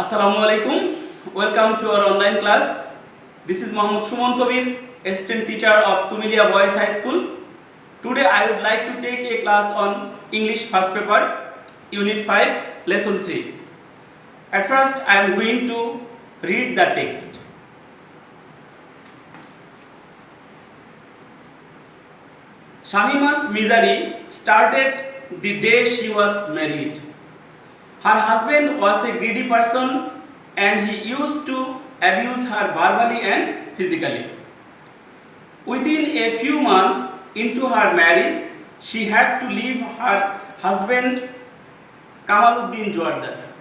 Assalamualaikum. Welcome to our online class. This is Mohammad Shumon Kabir, assistant teacher of Tumilia Boys High School. Today I would like to take a class on English first paper, Unit 5, Lesson 3. At first I am going to read the text. Shamima's misery started the day she was married. Her husband was a greedy person and he used to abuse her verbally and physically. Within a few months into her marriage, she had to leave her husband Kamaluddin Jordar.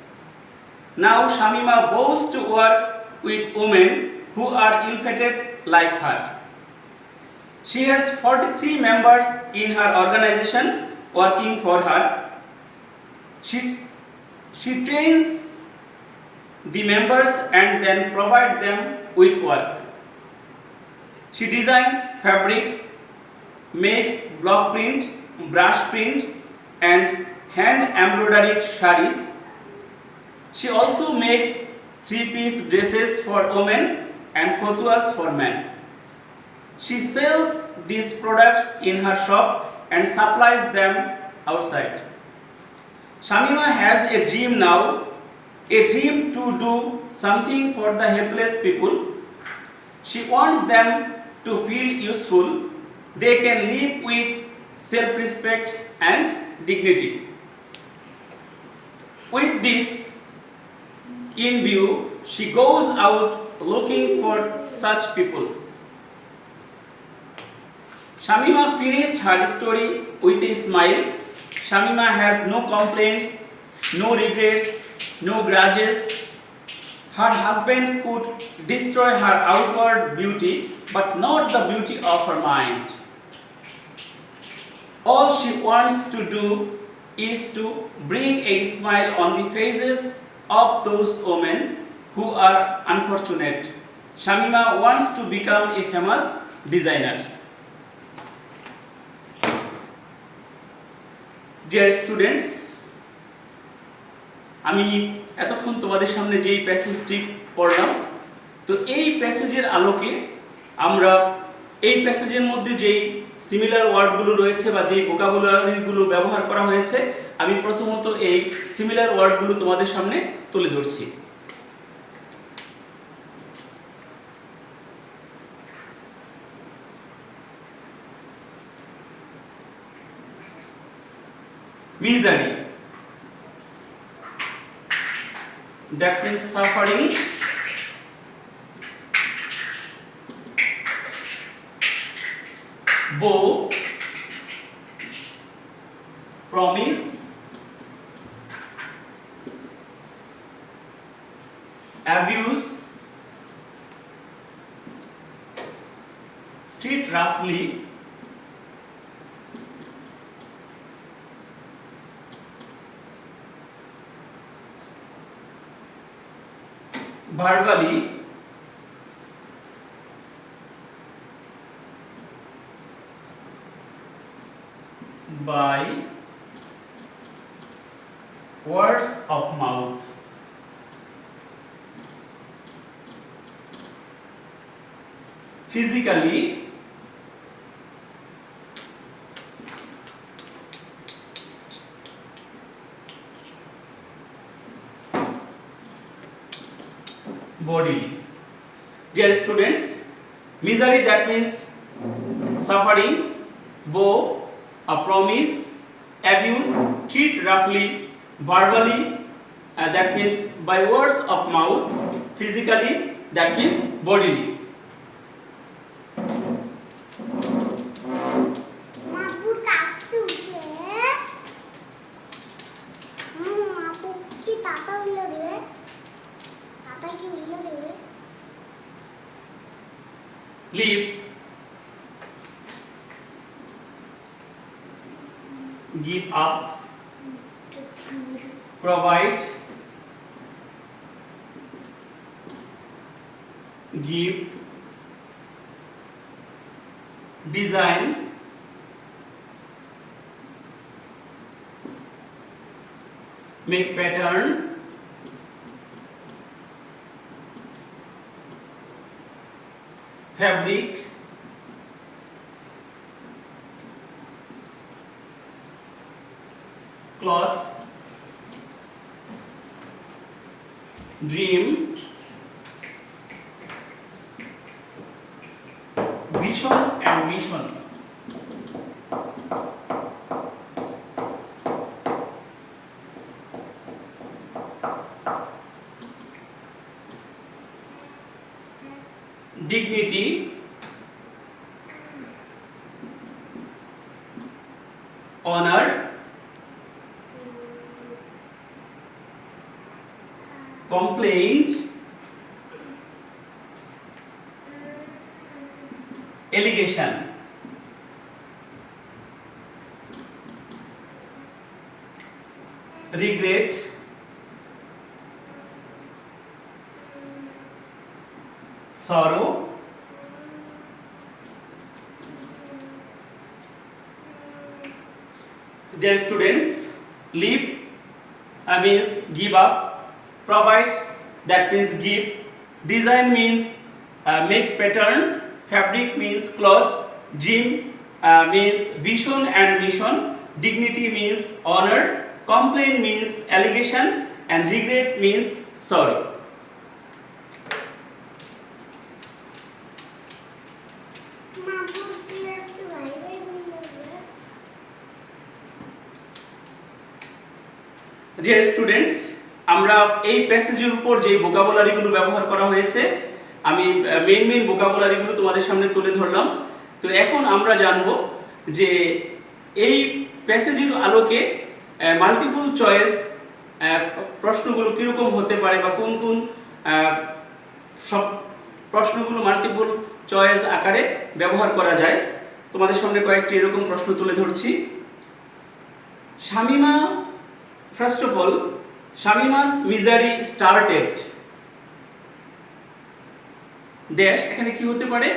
Now Shamima goes to work with women who are ill-fated like her. She has 43 members in her organization working for her. She trains the members and then provides them with work. She designs fabrics, makes block print, brush print and hand embroidered sarees. She also makes three-piece dresses for women and fotuas for men. She sells these products in her shop and supplies them outside. Shamima has a dream now, a dream to do something for the helpless people. She wants them to feel useful. They can live with self-respect and dignity. With this in view, she goes out looking for such people. Shamima finished her story with a smile. Shamima has no complaints, no regrets, no grudges. Her husband could destroy her outward beauty, but not the beauty of her mind. All she wants to do is to bring a smile on the faces of those women who are unfortunate. Shamima wants to become a famous designer. Dear students, আমি এতক্ষণ তোমাদের সামনে যেই প্যাসেজটি পড়লাম, তো এই প্যাসেজের আলোকে আমরা এই প্যাসেজের মধ্যে যেই সিমিলার ওয়ার্ডগুলো রয়েছে বা যেই ভোকাবুলারিগুলো ব্যবহার করা হয়েছে, আমি প্রথমত এই সিমিলার ওয়ার্ডগুলো তোমাদের সামনে তুলে ধরছি। Misery, that means suffering. Bow, promise. Abuse, treat roughly. Verbally, by words of mouth. Physically, bodily. Dear students, misery, that means sufferings. Bow, a promise. Abuse, treat roughly. Verbally, that means by words of mouth. Physically, that means bodily. Live, give up, provide, give, design, make pattern, fabric, cloth, dream, vision and mission. Dignity, honor, complaint, allegation. Regret, sorrow, dear students, leave means give up, provide that means give, design means make pattern, fabric means cloth, dream means vision and mission, dignity means honor, complaint means allegation and regret means sorrow. Dear students, আমরা এই প্যাসেজের উপর যে ভোকাবুলারিগুলো ব্যবহার করা হয়েছে আমি main ভোকাবুলারিগুলো তোমাদের সামনে তুলে ধরলাম। তো এখন আমরা জানব যে এই প্যাসেজের আলোকে মাল্টিপল চয়েস প্রশ্নগুলো কীরকম হতে পারে বা কোন কোন সব প্রশ্নগুলো মাল্টিপল চয়েস আকারে ব্যবহার করা যায়। তোমাদের সামনে কয়েকটি এরকম প্রশ্ন তুলে ধরছি। Shamima, first of all, Shamima's misery started dash, এখানে কি হতে পারে?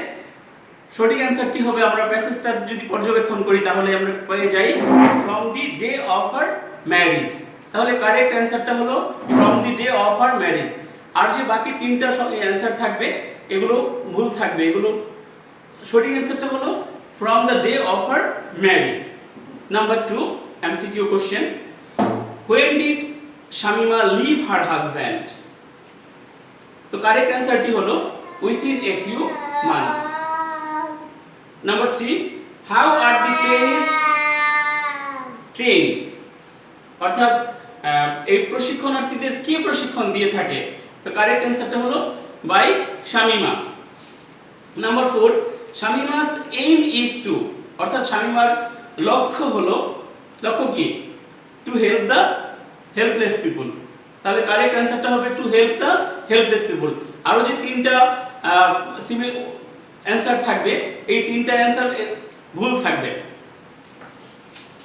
সঠিক অ্যান্সারটি হবে, আমরা প্যাসেজটা যদি পর্যবেক্ষণ করি তাহলে আমরা পেয়ে যাই from the day of her marriage. তাহলে কারেক্ট অ্যান্সারটা হলো from the day of her marriage. আর যে বাকি তিনটা অ্যান্সার থাকবে এগুলো ভুল থাকবে, এগুলো সঠিক অ্যান্সারটা হলো from the day of her marriage. Number 2 MCQ question, when did Shamima leave her husband? তো কারেক্ট অ্যান্সারটি হলো within a few months. Number 3, how are the trainees trained? অর্থাৎ এই প্রশিক্ষণার্থীদের কি প্রশিক্ষণ দিয়ে থাকে? তো কারেক্ট অ্যান্সারটা হলো by Shamima. Number 4, Shamima's aim is to, অর্থাৎ শামিমার লক্ষ্য হলো, লক্ষ্য কি? To help the helpless people. তাহলে কারেক্ট অ্যান্সারটা হবে to help the helpless people. আরো যে তিনটা সিমিল অ্যান্সার থাকবে এই তিনটা অ্যান্সার ভুল থাকবে।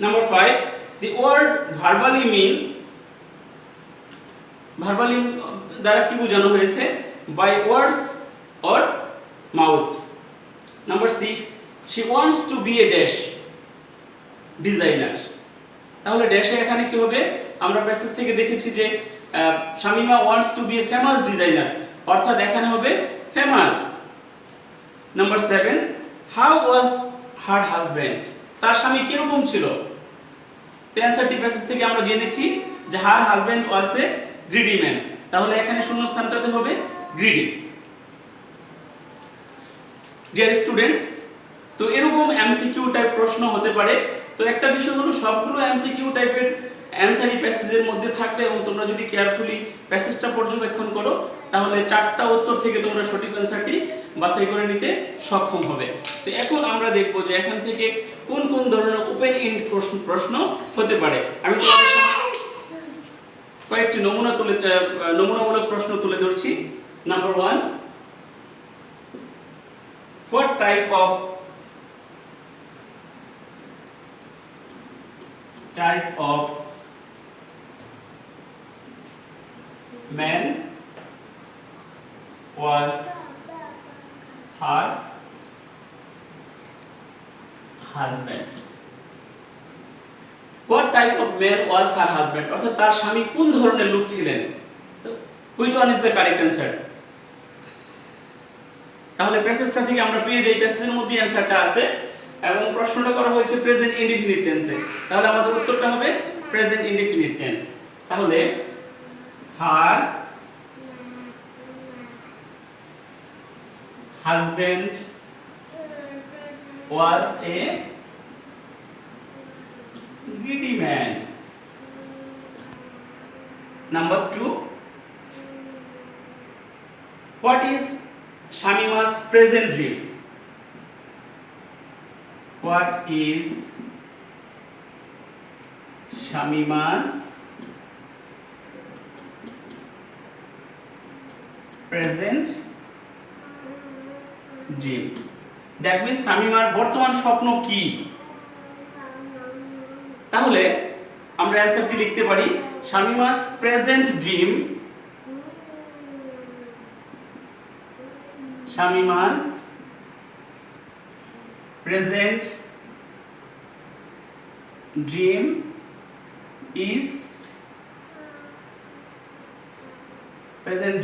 Number 5, the word verbally means, verbally দ্বারা কি বোঝানো হয়েছে? by words or mouth. Number 6, she wants to be a dash designer. তাহলে ড্যাশে এখানে কি হবে? আমরা প্যাসেজ থেকে দেখেছি যে Shamima wants to be a famous designer, অর্থাৎ এখানে হবে famous. Number 7, how was her husband? তার স্বামী কিরকম ছিল? তো অ্যান্সারটি প্যাসেজ থেকে আমরা জেনেছি যে her husband was a greedy man. তাহলে এখানে শূন্যস্থানটাতে হবে গ্রিডি। ডিয়ার স্টুডেন্টস, তো এরকম এমসিকিউ টাইপ প্রশ্ন হতে পারে। তো একটা বিষয় হলো সবগুলো এমসিকিউ টাইপের অ্যান্সারই প্যাসেজের মধ্যে থাকবে এবং তোমরা যদি কেয়ারফুলি প্যাসেজটা পর্যবেক্ষণ করো তাহলে 4টা উত্তর থেকে তোমরা সঠিক অ্যান্সারটি বাছাই করে নিতে সক্ষম হবে। তো এখন আমরা দেখব যে এখান থেকে কোন কোন ধরনের ওপেন এন্ড প্রশ্ন হতে পারে। আমি তোমাদের সামনে কয়েকটি নমুনামূলক প্রশ্ন তুলে ধরছি। Number 1, what type of man was her husband? What type of man was her husband? অর্থাৎ তার স্বামী কোন ধরনের লোক ছিলেন? তো which one is the correct answer? তাহলে প্যাসেজটা থেকে আমরা পেয়ে যাই প্যাসেজের মধ্যে অ্যানসারটা আছে এবং প্রশ্নটা করা হয়েছে প্রেজেন্ট ইনডিফিনিট টেন্সে। তাহলে আমাদের উত্তরটা হবে প্রেজেন্ট ইনডিফিনিট টেন্স। তাহলে her husband was a greedy man. Number 2, what is Shamima's present dream? What is Shamima's present dream? That means শামিমার বর্তমান স্বপ্ন কি? তাহলে আমরা অ্যানসারটি লিখতে পারি Shamima's present dream, Shamima's present dream is present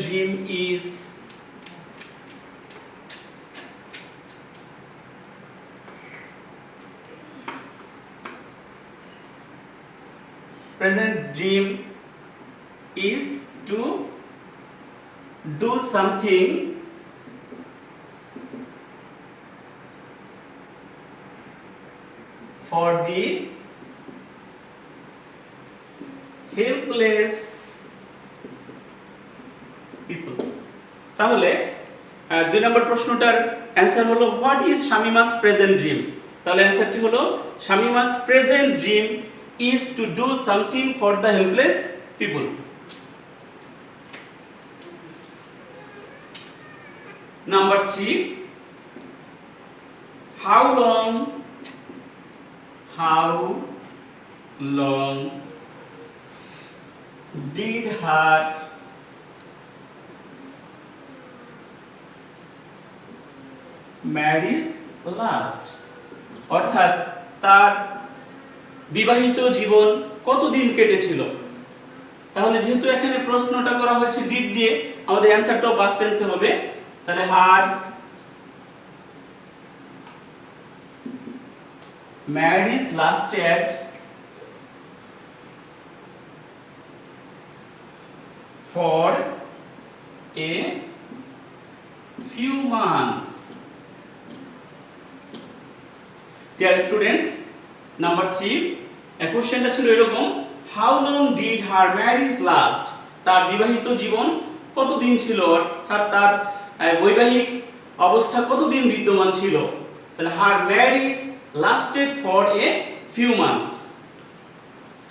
dream is to do something for the helpless people. তাহলে 2 নম্বর প্রশ্নটার অ্যানসার হলো what is Shamima's present dream. তাহলে অ্যানসারটি হলো Shamima's present dream is to do something for the helpless people. Number 3, how long did her marriage last? অর্থাৎ তার বিবাহিত জীবন কতদিন কেটেছিল। তাহলে যেহেতু এখানে প্রশ্নটা করা হয়েছে ডিড দিয়ে, আমাদের অ্যানসারটাও পাস্ট টেন্সে হবে। তাহলে হার marriage lasted for a few months. Dear students, number 3, কোশ্চেনটা ছিল এরকম, how long did her marriage last? তার বিবাহিত জীবন কতদিন ছিল, অর্থাৎ তার বৈবাহিক অবস্থা কতদিন বিদ্যমান ছিল। তাহলে হার marriage lasted for a few months.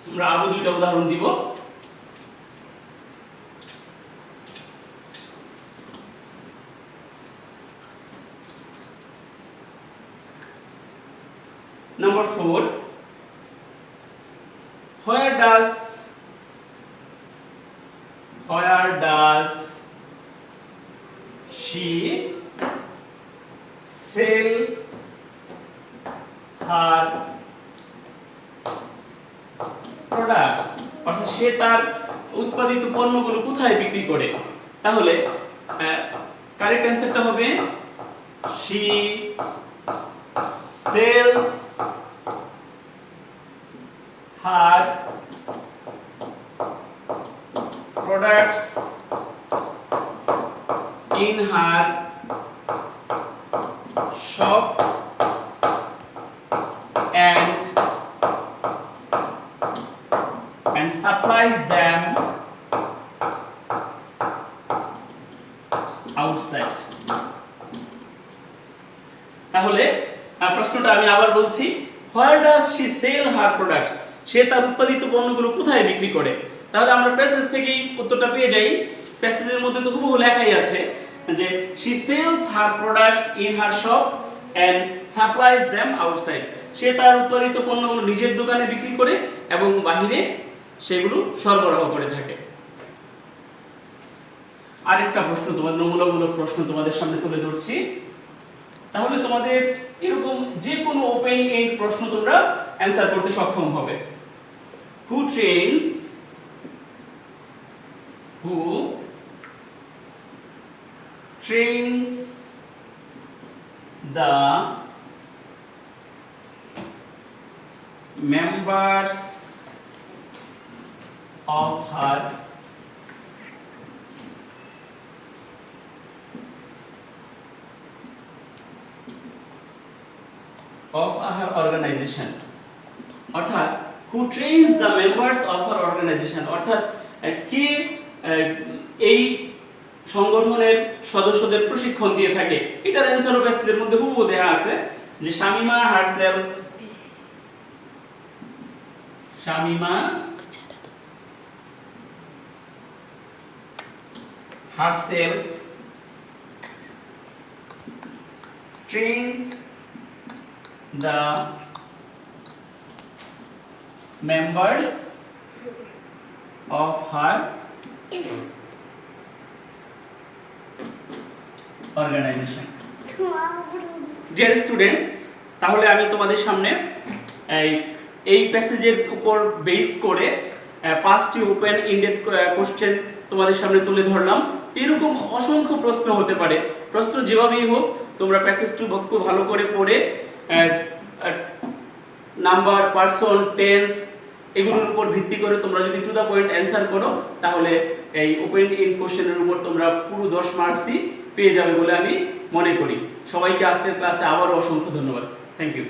আমরা আরো 2টা উদাহরণ দিব। Number 4, where does she sell her products? অর্থাৎ সে তার উৎপাদিত পণ্যগুলো কোথায় বিক্রি করে। তাহলে কারেক্ট অ্যানসারটা হবে she sells her products in her shop and supplies them outside. তাহলে প্রশ্নটা আমি আবার বলছি, where does she sell her products? সে তার উৎপাদিত পণ্যগুলো কোথায় বিক্রি করে। তাহলে আমরা প্যাসেজ থেকেই উত্তরটা পেয়ে যাই। প্যাসেজের মধ্যে তো হুবহু লেখাই আছে যে she sells her products in her shop and supplies them outside. সে তার উৎপাদিত পণ্যগুলো নিজের দোকানে বিক্রি করে এবং বাইরে সেগুলো সরবরাহ করে থাকে। আরেকটা প্রশ্ন, তোমাদের নমুনামূলক প্রশ্ন তোমাদের সামনে তুলে ধরছি। তাহলে তোমাদের এরকম যে কোনো ওপেন এন্ড প্রশ্ন তোমরা অ্যানসার করতে সক্ষম হবে। Who trains the members of her organization, অর্থাৎ who trains the members of her organization, অর্থাৎ কে এই সংগঠনের সদস্যদের প্রশিক্ষণ দিয়ে থাকে। এটার অ্যানসারও প্যাসেজের মধ্যে হুবহু দেয়া আছে যে Shamima herself trains the members of her organization. Dear students, তাহলে আমি তোমাদের সামনে এই প্যাসেজের উপর বেস করে 5টি ওপেন এন্ডেড কোশ্চেন তোমাদের সামনে তুলে ধরলাম। এরকম অসংখ্য প্রশ্ন হতে পারে, প্রশ্ন যেভাবেই হোক তোমরা প্যাসেজটি খুব ভালো করে পড়ে নাম্বার, পারসন, টেন্স এগুলোর উপর ভিত্তি করে তোমরা যদি টু দ্য পয়েন্ট অ্যান্সার করো তাহলে এই ওপেন এন্ড কোশ্চেনের উপর তোমরা পুরো 10 মার্কসই পেয়ে যাবে বলে আমি মনে করি। সবাইকে আজকের ক্লাসে আবারও অসংখ্য ধন্যবাদ। Thank you.